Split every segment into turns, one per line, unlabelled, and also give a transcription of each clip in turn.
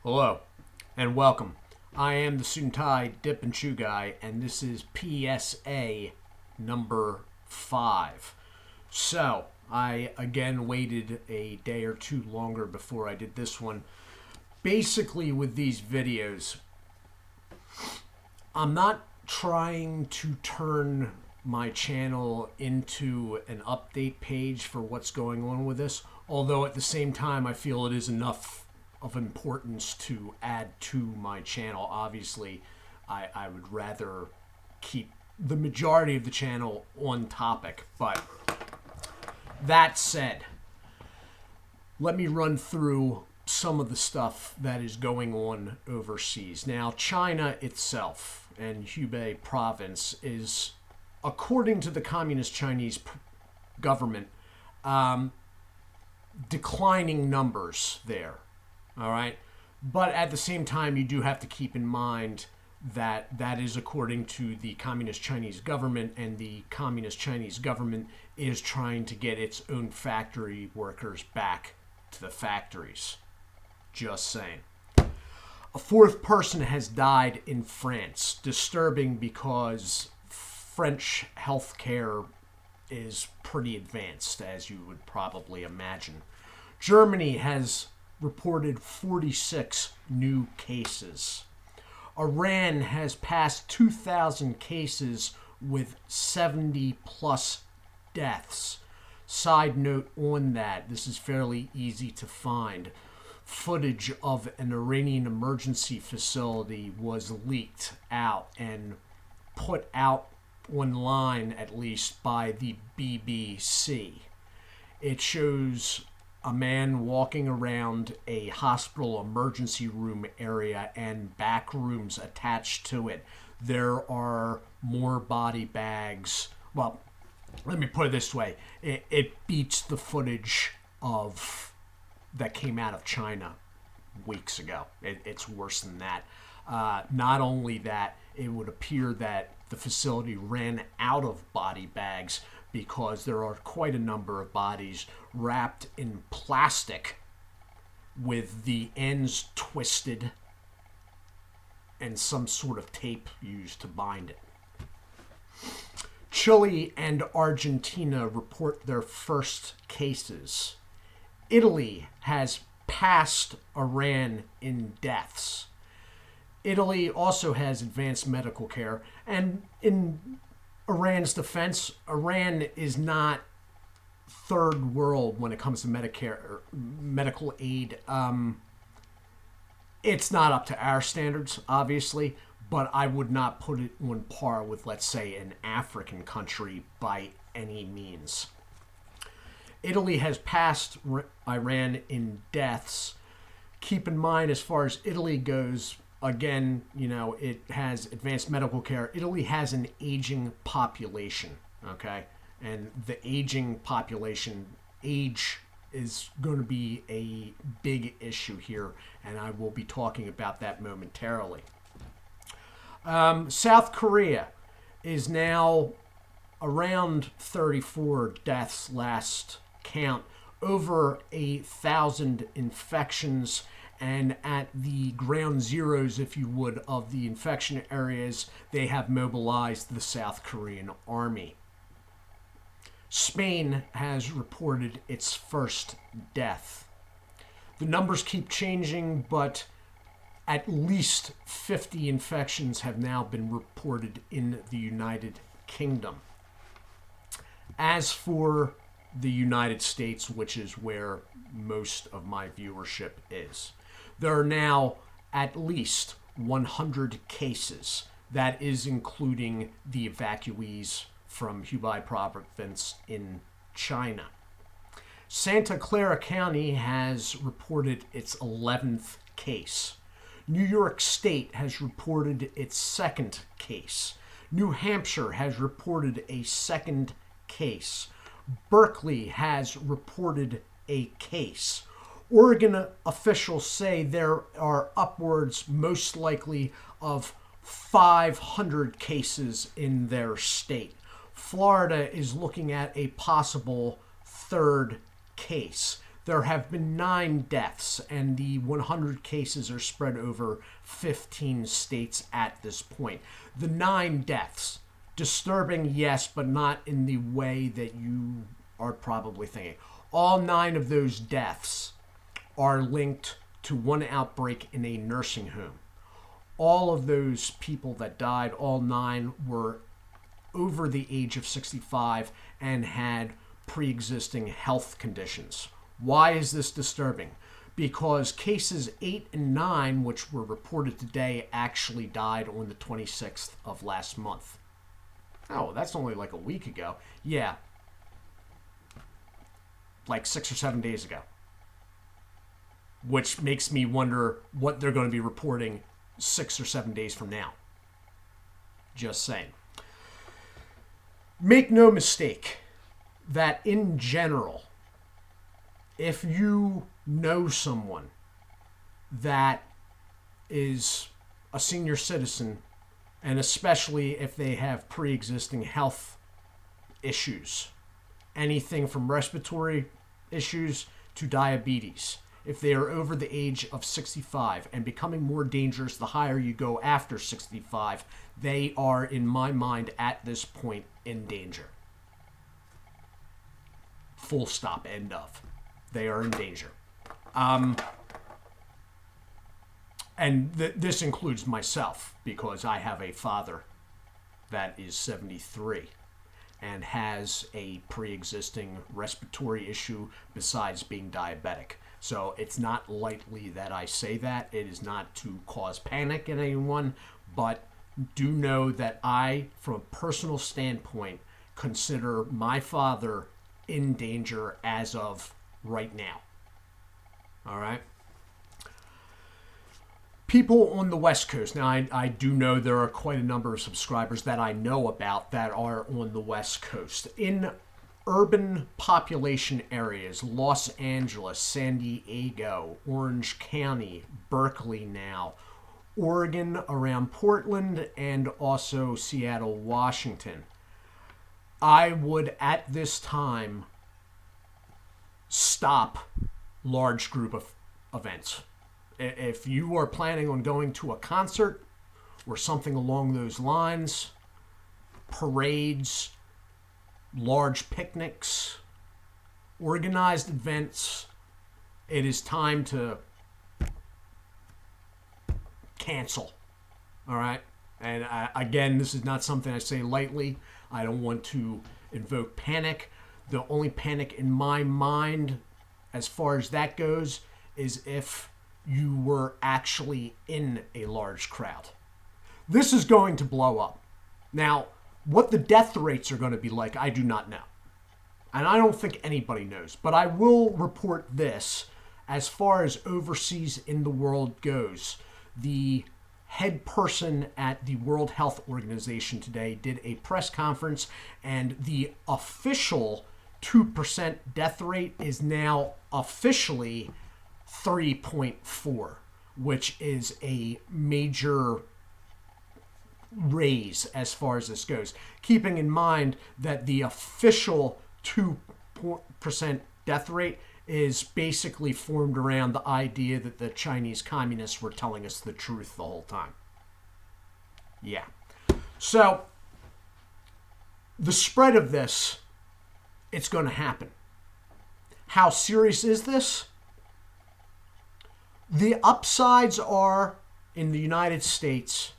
Hello and welcome. I am the Suit&Tie Dip&ChewGuy, and this is P.S.A. number 5. So, I again waited a day or two longer before I did this one. Basically, with these videos, I'm not trying to turn my channel into an update page for what's going on with this, although at the same time I feel it is enough of importance to add to my channel. Obviously, I would rather keep the majority of the channel on topic, but that said, let me run through some of the stuff that is going on overseas. Now, China itself and Hubei province is, according to the Communist Chinese government, declining numbers there. All right. But at the same time, you do have to keep in mind that that is according to the Communist Chinese government, and the Communist Chinese government is trying to get its own factory workers back to the factories. Just saying. A fourth person has died in France. Disturbing because French healthcare is pretty advanced, as you would probably imagine. Germany has reported 46 new cases. Iran has passed 2,000 cases with 70 plus deaths. Side note on that, this is fairly easy to find. Footage of an Iranian emergency facility was leaked out and put out online, at least, by the BBC. It shows a man walking around a hospital emergency room area and back rooms attached to it. There are more body bags. Well, let me put it this way. It beats the footage of that came out of China weeks ago. It's worse than that. Not only that, it would appear that the facility ran out of body bags because there are quite a number of bodies wrapped in plastic with the ends twisted and some sort of tape used to bind it. Chile and Argentina report their first cases. Italy has passed Iran in deaths. Italy also has advanced medical care, and in Iran's defense, Iran is not third world when it comes to Medicare or medical aid. It's not up to our standards, obviously, but I would not put it on par with, let's say, an African country by any means. Italy has passed Iran in deaths. Keep in mind, as far as Italy goes, again, it has advanced medical care. Italy has an aging population, okay? And the aging population, age is going to be a big issue here, and I will be talking about that momentarily. South Korea is now around 34 deaths last count, over 1,000 infections, and at the ground zeros, if you would, of the infection areas, they have mobilized the South Korean army. Spain has reported its first death. The numbers keep changing, but at least 50 infections have now been reported in the United Kingdom. As for the United States, which is where most of my viewership is, there are now at least 100 cases. That is including the evacuees from Hubei province in China. Santa Clara County has reported its 11th case. New York State has reported its second case. New Hampshire has reported a second case. Berkeley has reported a case. Oregon officials say there are upwards, most likely, of 500 cases in their state. Florida is looking at a possible third case. there have been 9 deaths, and the 100 cases are spread over 15 states at this point. The 9 deaths, disturbing, yes, but not in the way that you are probably thinking. All 9 of those deaths are linked to one outbreak in a nursing home. All of those people that died, all 9, were over the age of 65 and had pre-existing health conditions. Why is this disturbing? Because cases 8 and 9, which were reported today, actually died on the 26th of last month. Oh, that's only like a week ago. Yeah. Like 6 or 7 days ago. Which makes me wonder what they're going to be reporting 6 or 7 days from now. Just saying. Make no mistake that in general, if you know someone that is a senior citizen, and especially if they have pre-existing health issues, anything from respiratory issues to diabetes, if they are over the age of 65 and becoming more dangerous the higher you go after 65, they are, in my mind, at this point, in danger. Full stop, end of. They are in danger. And this includes myself, because I have a father that is 73 and has a pre-existing respiratory issue besides being diabetic. So it's not lightly that I say that. It is not to cause panic in anyone, but do know that I, from a personal standpoint, consider my father in danger as of right now. All right? People on the West Coast. Now, I do know there are quite a number of subscribers that I know about that are on the West Coast. In urban population areas, Los Angeles, San Diego, Orange County, Berkeley now, Oregon around Portland, and also Seattle, Washington, I would at this time stop large group of events. If you are planning on going to a concert or something along those lines, parades, large picnics, organized events, it is time to cancel. All right? And again, this is not something I say lightly. I don't want to invoke panic. The only panic in my mind, as far as that goes, is if you were actually in a large crowd. This is going to blow up. Now, what the death rates are going to be like, I do not know. And I don't think anybody knows. But I will report this. As far as overseas in the world goes, the head person at the World Health Organization today did a press conference, and the official 2% death rate is now officially 3.4, which is a major raise as far as this goes. Keeping in mind that the official 2% death rate is basically formed around the idea that the Chinese communists were telling us the truth the whole time. Yeah. So, the spread of this, it's going to happen. How serious is this? The upsides are, in the United States,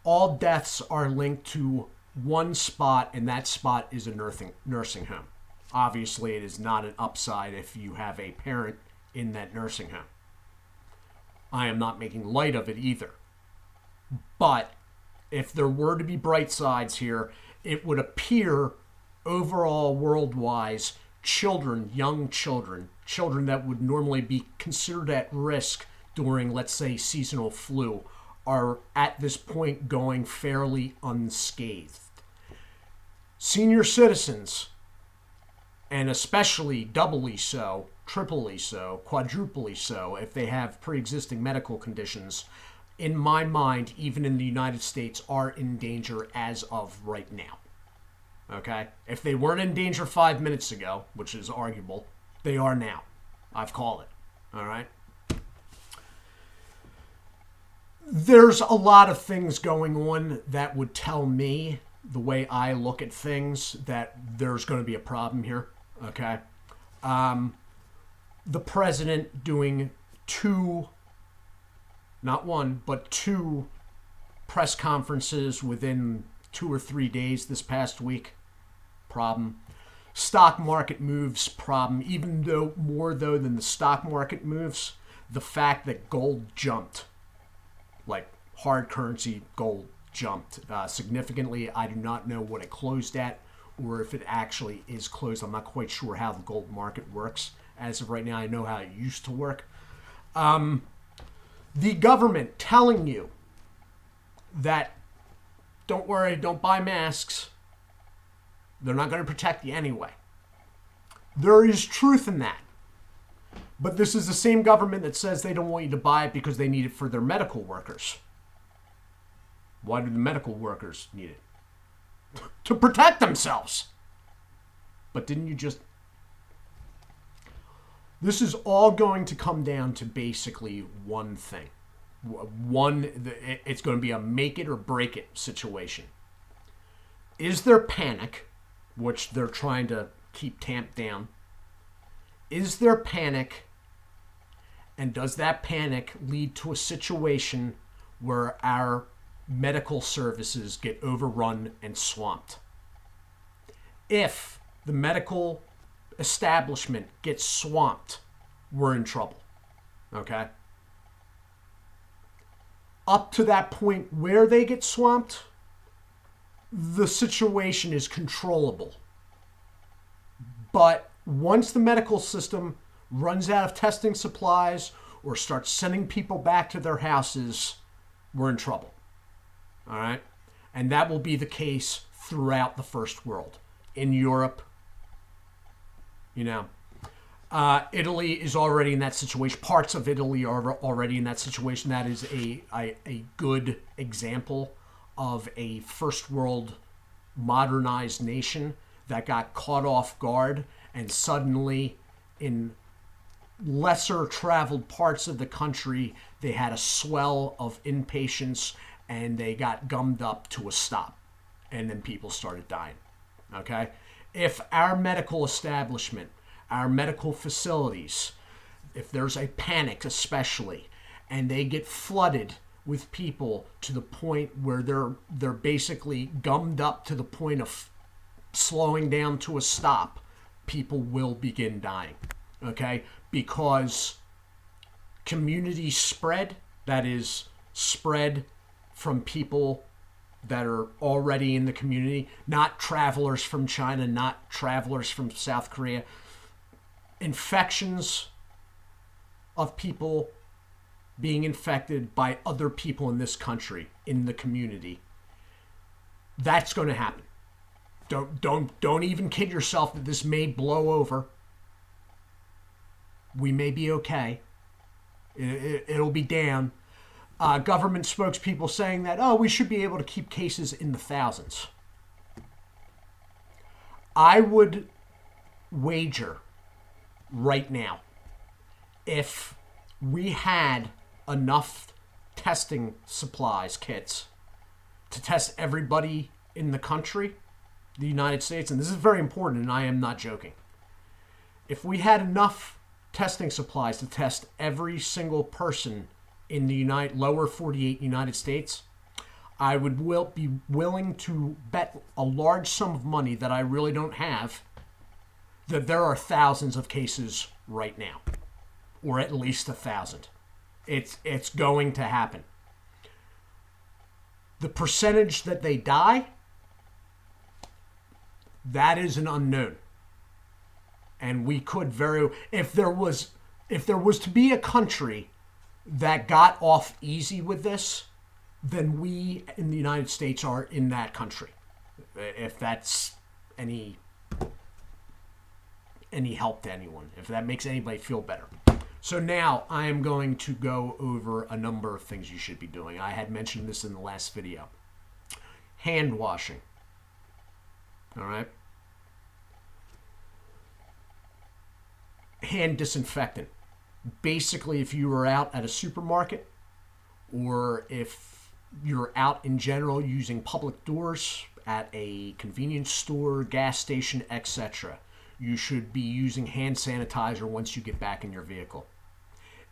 all deaths are linked to one spot, and that spot is a nursing home. Obviously, it is not an upside if you have a parent in that nursing home. I am not making light of it either. But if there were to be bright sides here, it would appear overall worldwide, children, young children, children that would normally be considered at risk during, let's say, seasonal flu, are at this point going fairly unscathed. Senior citizens, and especially doubly so, triply so, quadruply so, if they have pre-existing medical conditions, in my mind, even in the United States, are in danger as of right now. Okay? If they weren't in danger 5 minutes ago, which is arguable, they are now. I've called it. All right. There's a lot of things going on that would tell me, the way I look at things, that there's going to be a problem here. Okay. The president doing two, not one, but two press conferences within 2 or 3 days this past week, problem. Stock market moves, problem. Even though more though than the stock market moves, the fact that gold jumped, like hard currency gold jumped significantly. I do not know what it closed at, or if it actually is closed. I'm not quite sure how the gold market works as of right now. I know how it used to work. The government telling you that, don't worry, don't buy masks. They're not going to protect you anyway. There is truth in that. But this is the same government that says they don't want you to buy it because they need it for their medical workers. Why do the medical workers need it? To protect themselves. But didn't you just... This is all going to come down to basically one thing. It's going to be a make it or break it situation. Is there panic, which they're trying to keep tamped down? Is there panic, and does that panic lead to a situation where our medical services get overrun and swamped? If the medical establishment gets swamped, we're in trouble. Okay? Up to that point where they get swamped, the situation is controllable. But once the medical system runs out of testing supplies or starts sending people back to their houses, we're in trouble. All right? And that will be the case throughout the first world. In Europe, Italy is already in that situation. Parts of Italy are already in that situation. That is a good example of a first world modernized nation that got caught off guard, and suddenly in lesser traveled parts of the country they had a swell of inpatients and they got gummed up to a stop, and then people started dying. Okay? If our medical establishment, our medical facilities, if there's a panic especially, and they get flooded with people to the point where they're basically gummed up to the point of slowing down to a stop, people will begin dying. Okay? Because community spread, that is spread from people that are already in the community, not travelers from China, not travelers from South Korea. Infections of people being infected by other people in this country, in the community. That's going to happen. Don't even kid yourself that this may blow over. We may be okay. It'll be down. Government spokespeople saying that, we should be able to keep cases in the thousands. I would wager right now, if we had enough testing supplies, kits, to test everybody in the country, the United States, and this is very important and I am not joking, if we had enough testing supplies to test every single person in the lower 48 United States, I would be willing to bet a large sum of money that I really don't have that there are thousands of cases right now, or at least 1,000. It's going to happen. The percentage that they die, that is an unknown. And we could if there was to be a country that got off easy with this, then we in the United States are in that country. If that's any help to anyone, if that makes anybody feel better. So now I am going to go over a number of things you should be doing. I had mentioned this in the last video. Hand washing. All right. hand disinfectant. Basically, if you are out at a supermarket or if you're out in general using public doors at a convenience store, gas station, etc., you should be using hand sanitizer once you get back in your vehicle.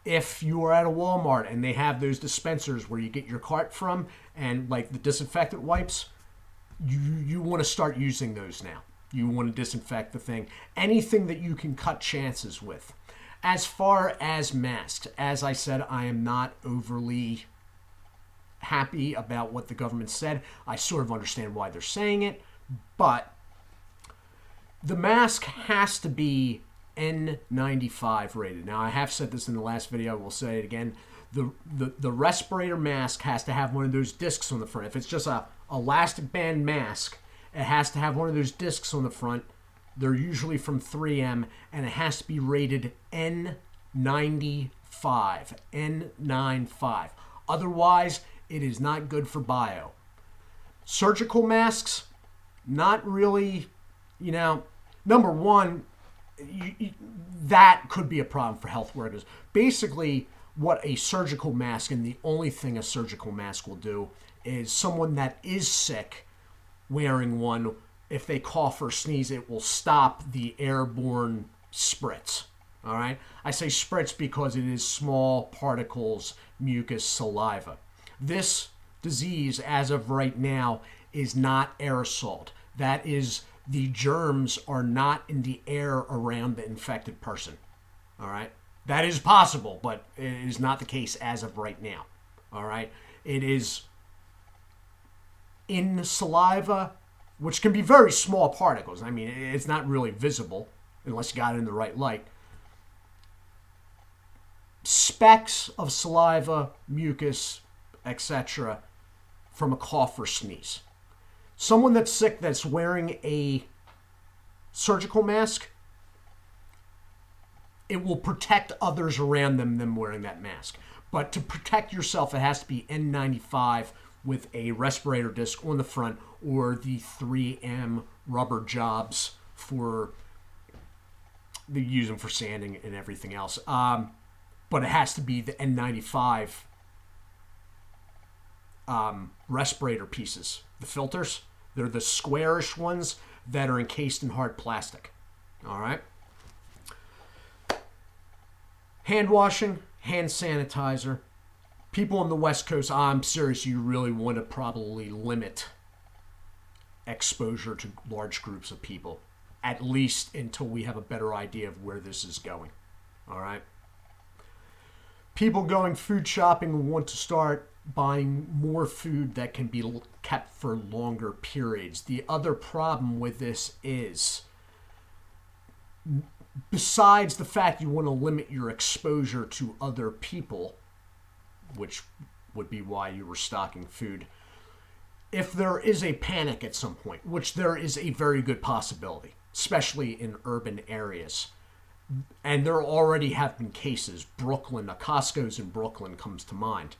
If you are at a Walmart and they have those dispensers where you get your cart from and like the disinfectant wipes, you want to start using those now. You want to disinfect the thing. Anything that you can cut chances with. As far as masks, as I said, I am not overly happy about what the government said. I sort of understand why they're saying it, but the mask has to be N95 rated. Now, I have said this in the last video. I will say it again. The respirator mask has to have one of those discs on the front. If it's just a elastic band mask, it has to have one of those discs on the front. They're usually from 3M, and it has to be rated N95. N95. Otherwise, it is not good for bio. Surgical masks, not really, number one, that could be a problem for health workers. Basically, what a surgical mask, and the only thing a surgical mask will do, is someone that is sick wearing one, if they cough or sneeze, it will stop the airborne spritz. All right? I say spritz because it is small particles, mucus, saliva. This disease, as of right now, is not aerosoled. That is, the germs are not in the air around the infected person. All right? That is possible, but it is not the case as of right now. All right? It is in saliva, which can be very small particles. I mean, it's not really visible unless you got it in the right light. Specks of saliva, mucus, etc. from a cough or sneeze. Someone that's sick that's wearing a surgical mask, it will protect others around them wearing that mask. But to protect yourself, it has to be N95 with a respirator disc on the front, or the 3M rubber jobs for they use them for sanding and everything else. But it has to be the N95 respirator pieces. The filters, they're the squarish ones that are encased in hard plastic. All right. Hand washing, hand sanitizer. People on the West Coast, I'm serious, you really want to probably limit exposure to large groups of people, at least until we have a better idea of where this is going. All right. People going food shopping want to start buying more food that can be kept for longer periods. The other problem with this is, besides the fact you want to limit your exposure to other people, which would be why you were stocking food, if there is a panic at some point, which there is a very good possibility, especially in urban areas, and there already have been cases, Brooklyn, Costco's in Brooklyn comes to mind,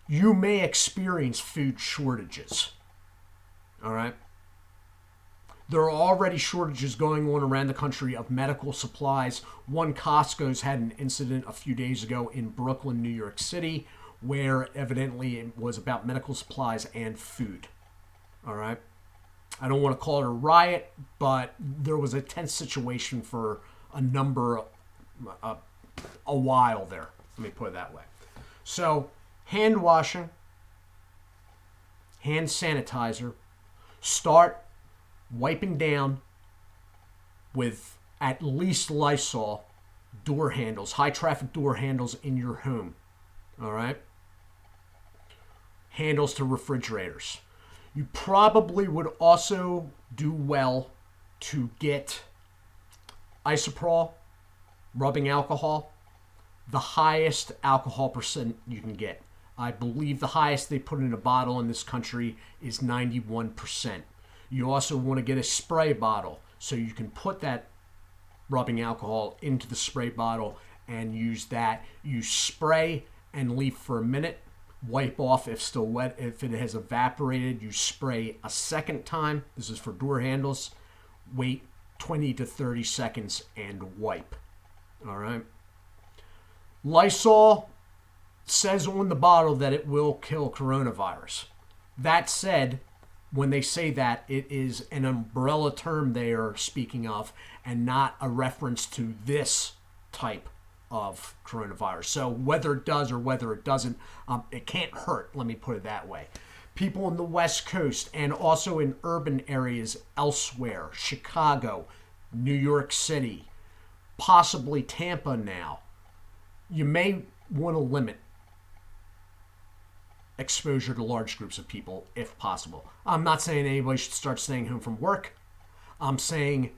you may experience food shortages. All right? There are already shortages going on around the country of medical supplies. One Costco's had an incident a few days ago in Brooklyn, New York City, where evidently it was about medical supplies and food. All right? I don't want to call it a riot, but there was a tense situation for a while there. Let me put it that way. So, hand washing, hand sanitizer, start wiping down with at least Lysol door handles, high traffic door handles in your home. All right? Handles to refrigerators. You probably would also do well to get isopropyl, rubbing alcohol, the highest alcohol percent you can get. I believe the highest they put in a bottle in this country is 91%. You also want to get a spray bottle so you can put that rubbing alcohol into the spray bottle and use that. You spray and leave for a minute. Wipe off if still wet. If it has evaporated, you spray a second time. This is for door handles. Wait 20 to 30 seconds and wipe. All right. Lysol says on the bottle that it will kill coronavirus. That said, when they say that, it is an umbrella term they are speaking of and not a reference to this type of coronavirus. So whether it does or whether it doesn't, it can't hurt, let me put it that way. People on the West Coast and also in urban areas elsewhere, Chicago, New York City, possibly Tampa now, you may want to limit exposure to large groups of people if possible. I'm not saying anybody should start staying home from work. I'm saying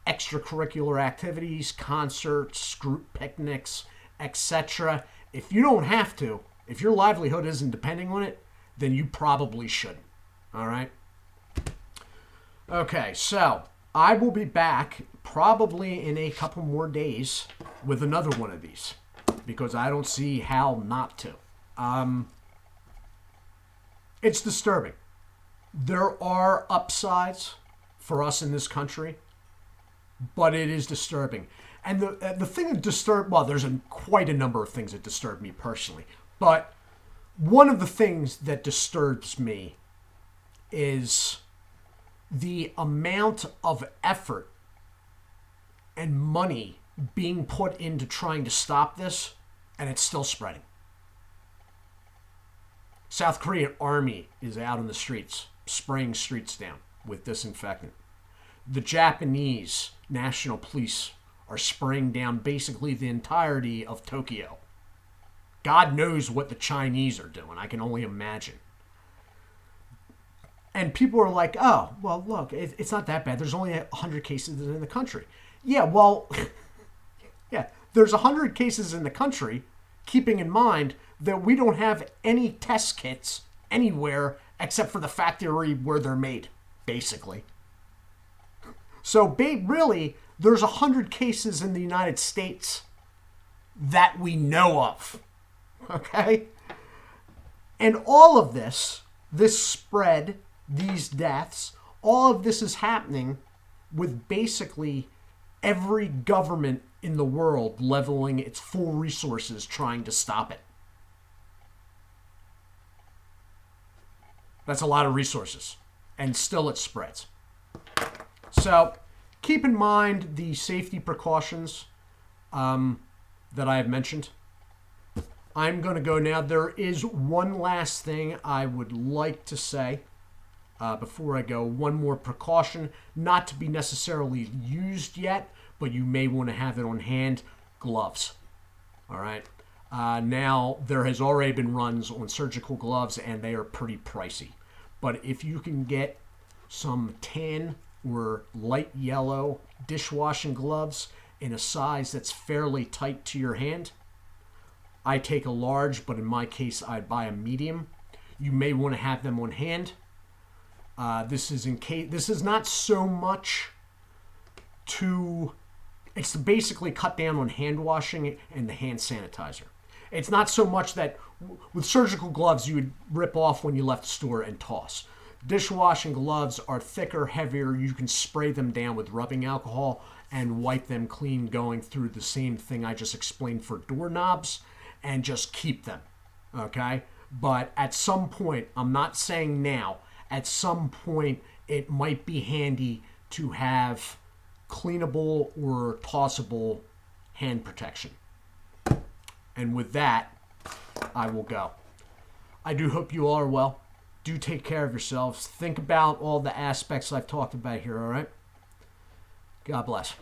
extracurricular activities, concerts, group picnics, etc. If you don't have to, if your livelihood isn't depending on it, then you probably shouldn't. All right? Okay, so I will be back probably in a couple more days with another one of these because I don't see how not to. It's disturbing. There are upsides for us in this country, but it is disturbing. And the thing that there's quite a number of things that disturb me personally, but one of the things that disturbs me is the amount of effort and money being put into trying to stop this, and it's still spreading. South Korean army is out in the streets, spraying streets down with disinfectant. The Japanese national police are spraying down basically the entirety of Tokyo. God knows what the Chinese are doing. I can only imagine. And people are like, oh, well, look, it's not that bad. There's only 100 cases in the country. Yeah, well, yeah, there's 100 cases in the country, keeping in mind that we don't have any test kits anywhere except for the factory where they're made, basically. So really, there's 100 cases in the United States that we know of, okay? And all of this spread, these deaths, all of this is happening with basically every government in the world leveling its full resources trying to stop it. That's a lot of resources. And still it spreads. So keep in mind the safety precautions that I have mentioned. I'm going to go now. There is one last thing I would like to say before I go. One more precaution, not to be necessarily used yet, but you may want to have it on hand. Gloves. All right. Now, there has already been runs on surgical gloves, and they are pretty pricey. But if you can get some tan or light yellow dishwashing gloves in a size that's fairly tight to your hand, I take a large, but in my case, I'd buy a medium. You may want to have them on hand. This is not so much it's to basically cut down on hand washing and the hand sanitizer. It's not so much that with surgical gloves you would rip off when you left the store and toss. Dishwashing gloves are thicker, heavier. You can spray them down with rubbing alcohol and wipe them clean, going through the same thing I just explained for doorknobs, and just keep them, okay? But at some point, I'm not saying now, at some point it might be handy to have cleanable or tossable hand protection. And with that, I will go. I do hope you all are well. Do take care of yourselves. Think about all the aspects I've talked about here, all right? God bless.